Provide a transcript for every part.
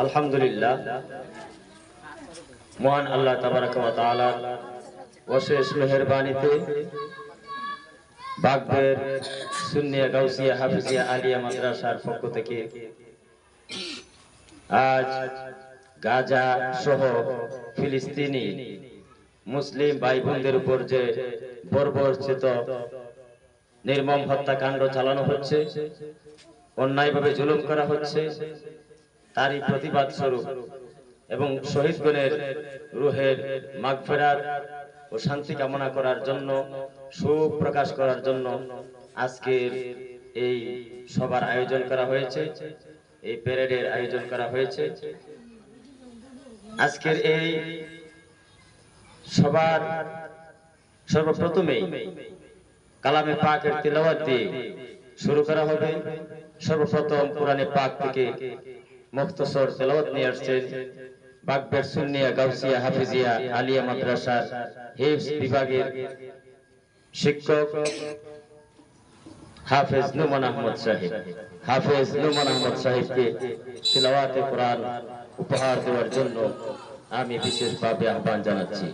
আলহামদুলিল্লাহ, মহান আল্লাহ তাবারাক ওয়া তাআলার অশেষ মেহেরবানিতে বাগবের সুন্নিয়া গাউসিয়া হাফিজিয়া আলিয়া মাদ্রাসার পক্ষ থেকে আজ গাজা সহ ফিলিস্তিনি মুসলিম ভাই বোনদের উপর যে বর্বরচিত নির্মম হত্যাকাণ্ড চালানো হচ্ছে, অন্যায়ভাবে জুলুম করা হচ্ছে, তারই প্রতিবাদ স্বরূপ এবং শহীদগণের রুহের মাগফিরাত ও শান্তি কামনা করার জন্য, শোক প্রকাশ করার জন্য আজকের এই সভার আয়োজন করা হয়েছে, এই প্যারেডের আয়োজন করা হয়েছে। আজকের এই সবার সর্বপ্রথমেই কালামে পাকের তিলাওয়াত দিয়ে শুরু করা হবে। সর্বপ্রথম কোরআনে পাক থেকে মুখতসর তেলাওয়াত নিয়ে আসছেন বাগবের সুন্নিয়া গাউসিয়া হাফিজিয়া আলিয়া মাদ্রাসার হিফজ বিভাগের শিক্ষক হাফেজ নুমান আহমদ সাহেব। হাফেজ নুমান আহমদ সাহেবকে তিলাওয়াতে কোরআন উপহার দেওয়ার জন্য আমি বিশেষভাবে আহ্বান জানাচ্ছি।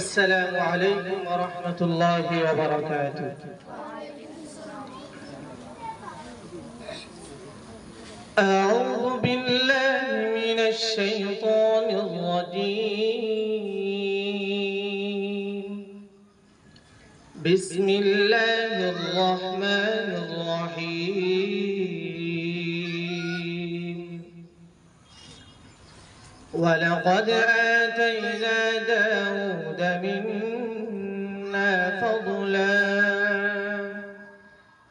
السلام عليكم ورحمة الله وبركاته. أعوذ بالله من الشيطان الرجيم. بسم الله الرحمن الرحيم. ولقد آتينا داود منا فضلا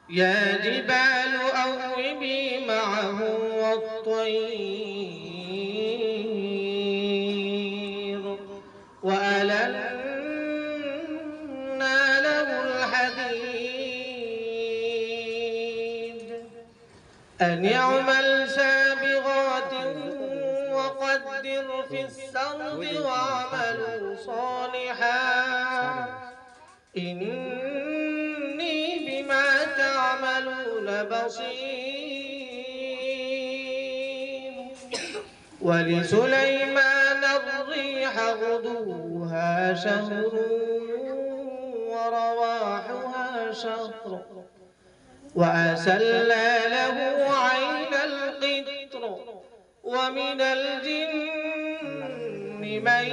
يا جبال أوبي معه والطير وألنا له الحديد أن يعمل سابغات وقدر في السرد واعملوا صالحا إني بما تعملون بصير. ولسليمان الريح غدوها شهر ورواحها شهر وأسلنا له عين القطر ومن الجن من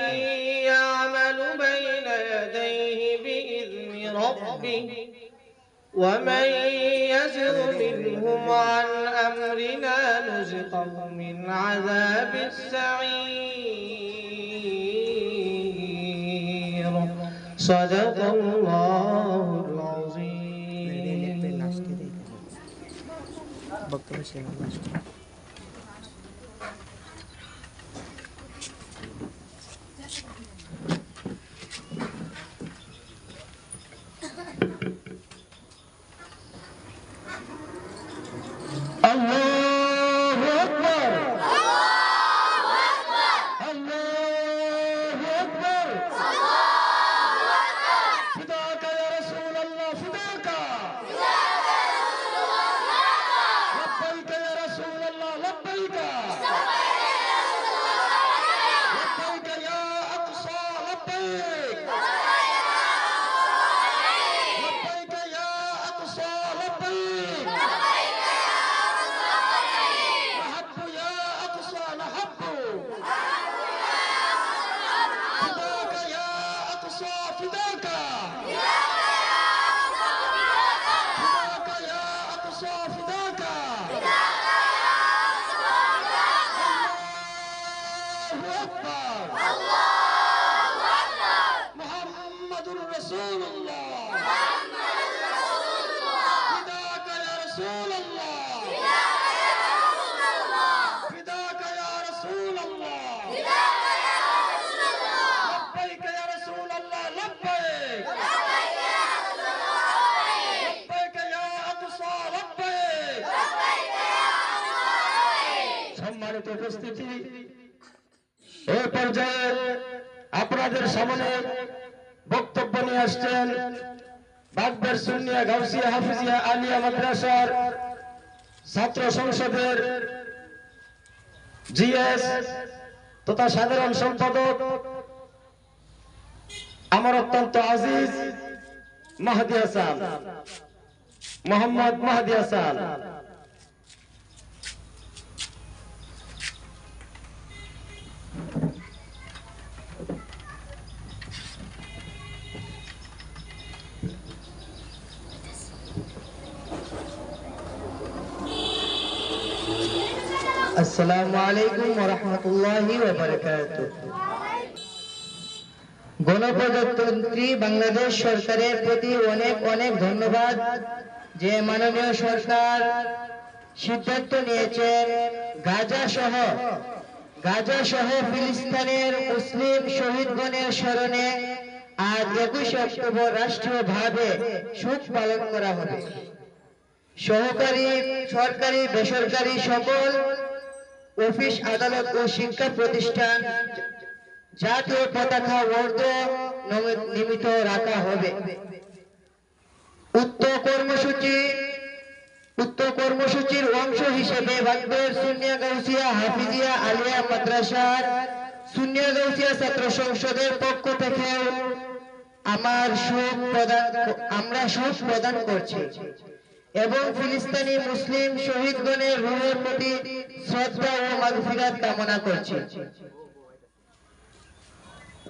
يعمل بين يديه بإذن ربه ومن يزغ منهم عن أمرنا نزقه من عذاب السعير. صدق الله العظيم. الله أكبر. الله أكبر. فداك يا رسول الله فداك. لبيك يا رسول الله لبيك. لبيك يا أقصى لبيك. لبيك يا أقصى لبيك. نحب يا أقصى نحب. فداك يا أقصى فداك. فداك يا أقصى فداك. الله أكبر. محمد رسول الله. فداك يا رسول الله. فداك يا رسول الله. لبيك يا رسول الله لبيك. لبيك يا أقصى لبيك. সম্মানিত উপস্থিতি, এই পর্যায়ে আপনাদের সামনে বক্তব্য নিয়ে আসছেন বাগবের সুন্নিয়া গাউসিয়া হাফিজিয়া আলিয়া মাদ্রাসার ছাত্র সংসদের জিএস তথা সাধারণ সম্পাদক আমার অত্যন্ত আজিজ মাহদি হাসান, মোহাম্মদ মাহদি হাসান। আসসালামু আলাইকুম ওয়া রাহমাতুল্লাহি ওয়া বারাকাতুহু। গণপ্রজাতন্ত্রী বাংলাদেশ সরকারের প্রতি অনেক অনেক ধন্যবাদ যে মাননীয় সরকার সিদ্ধান্ত নিয়েছেন গাজা সহ ফিলিস্তিনের মুসলিম শহীদগণের স্মরণে আজ 21 অক্টোবর রাষ্ট্রীয়ভাবে শোক পালন করা হবে। সরকারি বেসরকারি সকল অফিস আদালত ও শিক্ষা প্রতিষ্ঠান জাতীয় পতাকা নিমিত রাখা হবে। উক্ত কর্মসূচির অংশ হিসেবে বাগবের সুন্নিয়া গাউসিয়া হাফিজিয়া আলিয়া মাদ্রাসার সুন্নিয়া গাউসিয়া ছাত্র সংসদের পক্ষ থেকে আমরা শোক প্রদান করছি এবং ফিলিস্তিনি মুসলিম শহীদগণের রূহের প্রতি শ্রদ্ধা ও মাগফিরাত কামনা করছি।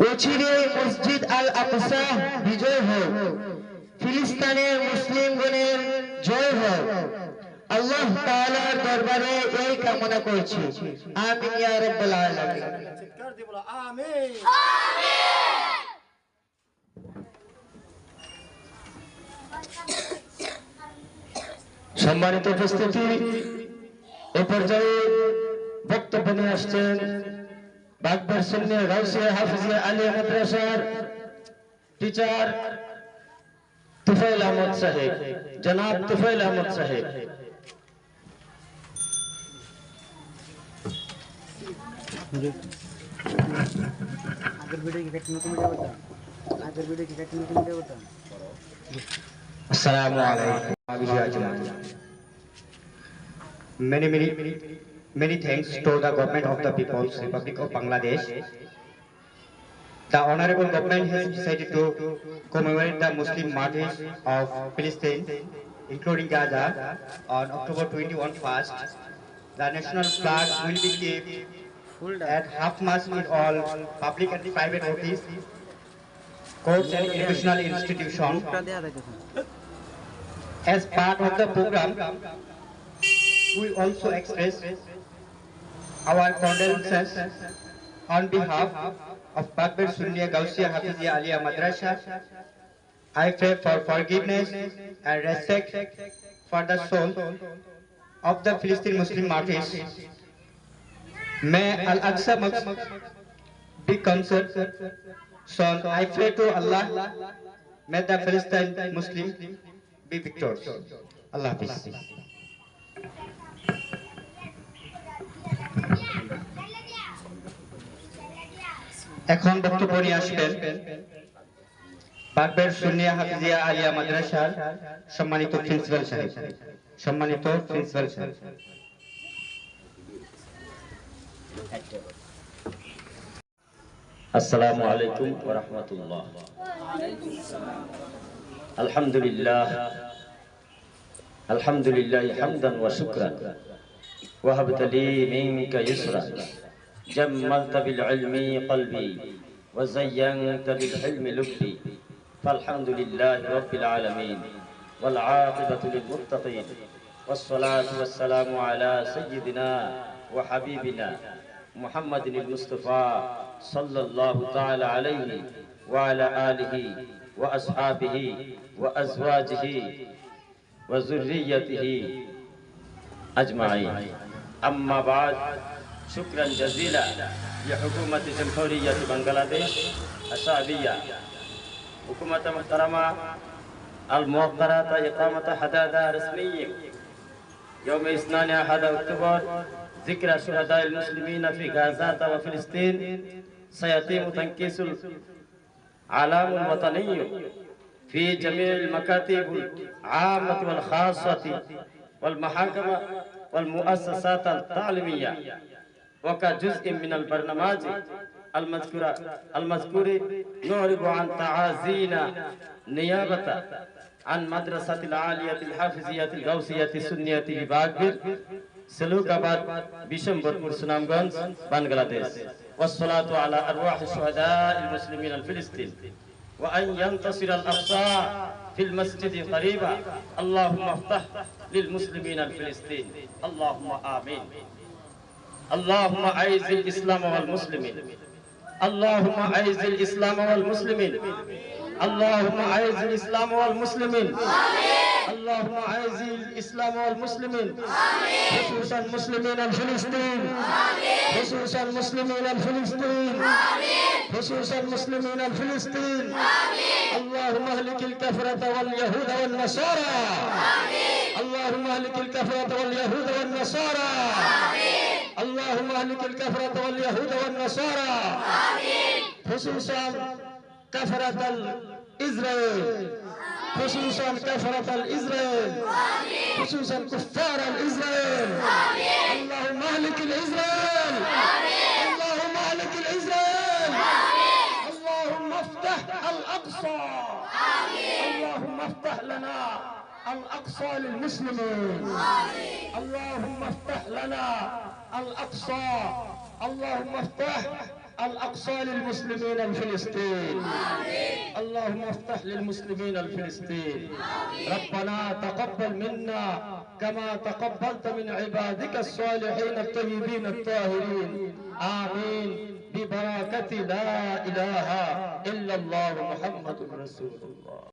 অচিরে মসজিদ আল আকসা বিজয় হোক, ফিলিস্তিনের মুসলিমগণের জয় হোক, আল্লাহ তাআলার দরবারে এই কামনা করছি। আমিন ইয়া রাব্বাল আলামিন। চিৎকার দিয়ে বলো আমিন। সম্মানিত উপস্থিতি, এ পর্যায়ে বক্তব্য নিয়ে আসছেন বাগবের সুন্নিয়া গাউসিয়া হাফিজিয়া আলিয়া মাদ্রাসার টিচার তুফাইল আহমদ সাহেব, জনাব তুফাইল আহমদ সাহেব। Assalamu alaikum. Many thanks to the government of the People's Republic of Bangladesh. The honorable government has decided to commemorate the Muslim martyrs of Palestine, including Gaza, on October 21 first. The national flag will be kept at half-mast in all public and private offices, courts and educational institutions. As part of the program, we also express our condolences on behalf of Bagber Sunniya Gaussia Hafizia Aliyah Madrasa. I pray for forgiveness and respect for the soul of the Philistine Muslim martyrs. May Al-Aqsa Mosque be conquered. So I pray to Allah, may the Philistine Muslim be victorious. Allah Hafiz. এখন বক্তব্য নিয়ে আসবেন বাগবের সুন্নিয়া হাফিজিয়া আলিয়া মাদ্রাসার সম্মানিত principal সাহেব। আসসালামু আলাইকুম ওয়া রাহমাতুল্লাহ। আলহামদুলিল্লাহ হামদান ওয়া শুকরান ওয়া হাবতা লি মিনকা ইসরা جملت بالعلم قلبي وزينت بالحلم لبي فالحمد لله رب العالمين والعاقبة للمتقين والصلاة والسلام على سيدنا وحبيبنا محمد المصطفى صلى الله تعالى عليه وعلى آله وأصحابه وأزواجه وذريته أجمعين. أما بعد، شكرا جزيلا لحكومة جمهورية بنغلاديش الشعبية، حكومة محترمة الموقرة إقامة حدادة رسمية يوم 2 أكتوبر ذكر شهداء المسلمين في غزة وفلسطين سيتم تنكيس العلام الوطني في جميع المكاتب العامة والخاصة والمحاكم والمؤسسات التعليمية وكجزء من البرنامج المذكور نعرب عن تعازينا نيابة عن مدرسة العالية الحافظية الغوثية السنية بباغبير سلوكاباد بشمبرپور سنامگنج بنغلاديش والصلاة على أرواح الشهداء المسلمين الفلسطين وأن ينتصر الأقصى في المسجد قريبا اللهم افتح للمسلمين الفلسطين اللهم آمين اللهم أعز الإسلام والمسلمين اللهم أعز الإسلام والمسلمين اللهم أعز الإسلام والمسلمين اللهم أعز الإسلام والمسلمين خصوصا مسلمين الفلسطين خصوصا مسلمين الفلسطين خصوصا مسلمين الفلسطين اللهم اهلك الكفرة واليهود والنصارى اللهم اهلك الكفرة واليهود والنصارى اللهم اهلك الكفرة واليهود والنصارى خصوصا كفرة الإسرائيل خصوصا كفرة الإسرائيل خصوصا كفار الإسرائيل اللهم اهلك الإسرائيل اللهم اهلك الإسرائيل اللهم افتح الأقصى اللهم افتح لنا الأقصى للمسلمين اللهم افتح لنا الأقصى اللهم افتح الأقصى للمسلمين الفلسطين اللهم افتح للمسلمين الفلسطين ربنا تقبل منا كما تقبلت من عبادك الصالحين الطيبين الطاهرين آمين ببركة لا إله إلا الله محمد رسول الله.